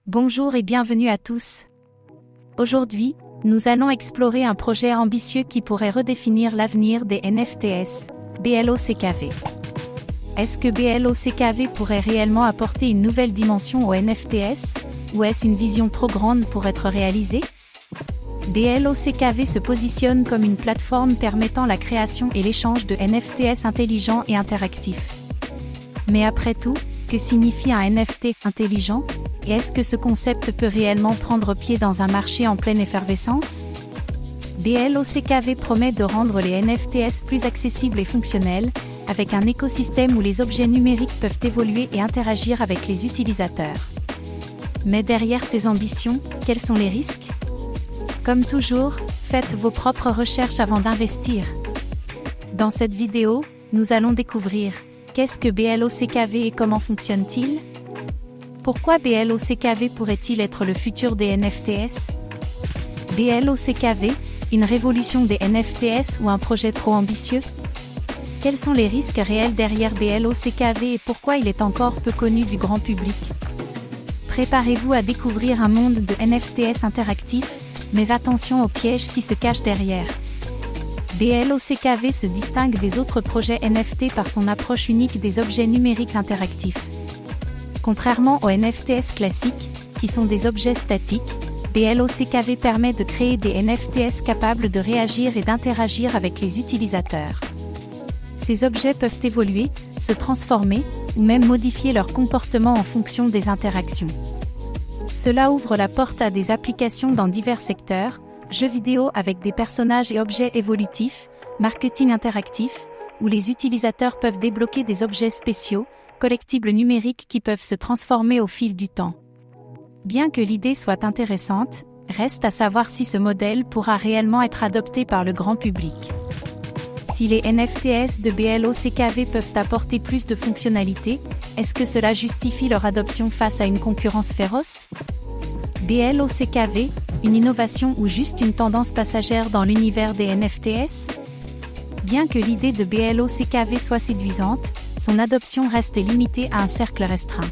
Bonjour et bienvenue à tous. Aujourd'hui, nous allons explorer un projet ambitieux qui pourrait redéfinir l'avenir des NFTs, BLOCKV. Est-ce que BLOCKV pourrait réellement apporter une nouvelle dimension aux NFTs, ou est-ce une vision trop grande pour être réalisée? BLOCKV se positionne comme une plateforme permettant la création et l'échange de NFTs intelligents et interactifs. Mais après tout, que signifie un NFT intelligent? Et est-ce que ce concept peut réellement prendre pied dans un marché en pleine effervescence? BLOCKV promet de rendre les NFTs plus accessibles et fonctionnels, avec un écosystème où les objets numériques peuvent évoluer et interagir avec les utilisateurs. Mais derrière ces ambitions, quels sont les risques? Comme toujours, faites vos propres recherches avant d'investir. Dans cette vidéo, nous allons découvrir qu'est-ce que BLOCKV et comment fonctionne-t-il? Pourquoi BLOCKV pourrait-il être le futur des NFTs? BLOCKV, une révolution des NFTs ou un projet trop ambitieux? Quels sont les risques réels derrière BLOCKV et pourquoi il est encore peu connu du grand public? Préparez-vous à découvrir un monde de NFTs interactifs, mais attention aux pièges qui se cachent derrière. BLOCKV se distingue des autres projets NFT par son approche unique des objets numériques interactifs. Contrairement aux NFTs classiques, qui sont des objets statiques, BLOCKV permet de créer des NFTs capables de réagir et d'interagir avec les utilisateurs. Ces objets peuvent évoluer, se transformer, ou même modifier leur comportement en fonction des interactions. Cela ouvre la porte à des applications dans divers secteurs, jeux vidéo avec des personnages et objets évolutifs, marketing interactif, où les utilisateurs peuvent débloquer des objets spéciaux, collectibles numériques qui peuvent se transformer au fil du temps. Bien que l'idée soit intéressante, reste à savoir si ce modèle pourra réellement être adopté par le grand public. Si les NFTs de BLOCKV peuvent apporter plus de fonctionnalités, est-ce que cela justifie leur adoption face à une concurrence féroce? BLOCKV, une innovation ou juste une tendance passagère dans l'univers des NFTs? Bien que l'idée de BLOCKV soit séduisante, son adoption reste limitée à un cercle restreint.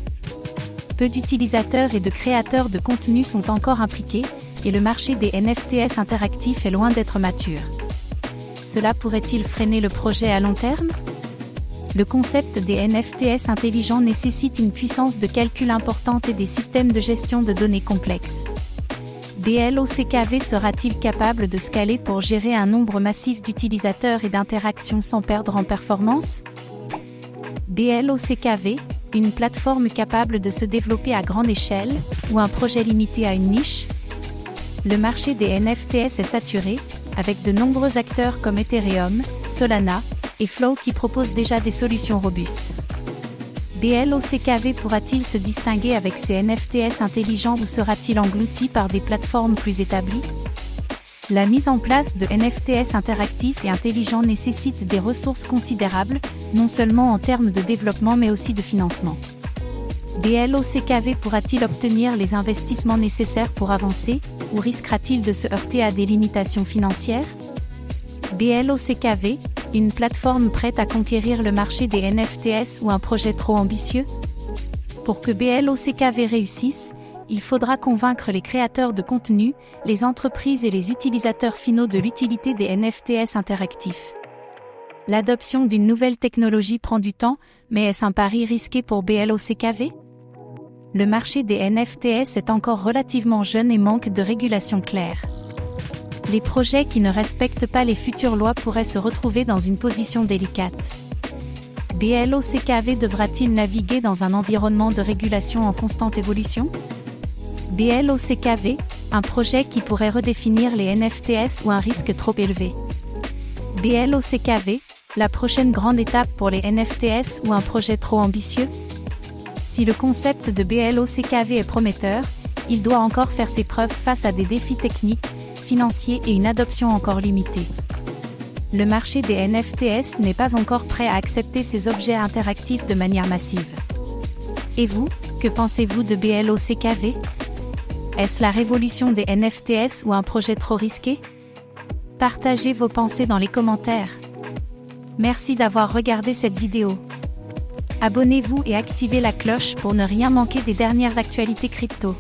Peu d'utilisateurs et de créateurs de contenu sont encore impliqués, et le marché des NFTs interactifs est loin d'être mature. Cela pourrait-il freiner le projet à long terme? Le concept des NFTs intelligents nécessite une puissance de calcul importante et des systèmes de gestion de données complexes. BLOCKV sera-t-il capable de scaler pour gérer un nombre massif d'utilisateurs et d'interactions sans perdre en performance? BLOCKV, une plateforme capable de se développer à grande échelle, ou un projet limité à une niche? Le marché des NFTs est saturé, avec de nombreux acteurs comme Ethereum, Solana et Flow qui proposent déjà des solutions robustes. BLOCKV pourra-t-il se distinguer avec ces NFTs intelligents ou sera-t-il englouti par des plateformes plus établies? La mise en place de NFTs interactifs et intelligents nécessite des ressources considérables, non seulement en termes de développement mais aussi de financement. BLOCKV pourra-t-il obtenir les investissements nécessaires pour avancer, ou risquera-t-il de se heurter à des limitations financières? BLOCKV, une plateforme prête à conquérir le marché des NFTs ou un projet trop ambitieux? Pour que BLOCKV réussisse, il faudra convaincre les créateurs de contenu, les entreprises et les utilisateurs finaux de l'utilité des NFTs interactifs. L'adoption d'une nouvelle technologie prend du temps, mais est-ce un pari risqué pour BLOCKV? Le marché des NFTs est encore relativement jeune et manque de régulation claire. Les projets qui ne respectent pas les futures lois pourraient se retrouver dans une position délicate. BLOCKV devra-t-il naviguer dans un environnement de régulation en constante évolution? BLOCKV, un projet qui pourrait redéfinir les NFTs ou un risque trop élevé? BLOCKV, la prochaine grande étape pour les NFTs ou un projet trop ambitieux? Si le concept de BLOCKV est prometteur, il doit encore faire ses preuves face à des défis techniques, financiers et une adoption encore limitée. Le marché des NFTs n'est pas encore prêt à accepter ces objets interactifs de manière massive. Et vous, que pensez-vous de BLOCKV? Est-ce la révolution des NFTs ou un projet trop risqué? Partagez vos pensées dans les commentaires. Merci d'avoir regardé cette vidéo. Abonnez-vous et activez la cloche pour ne rien manquer des dernières actualités crypto.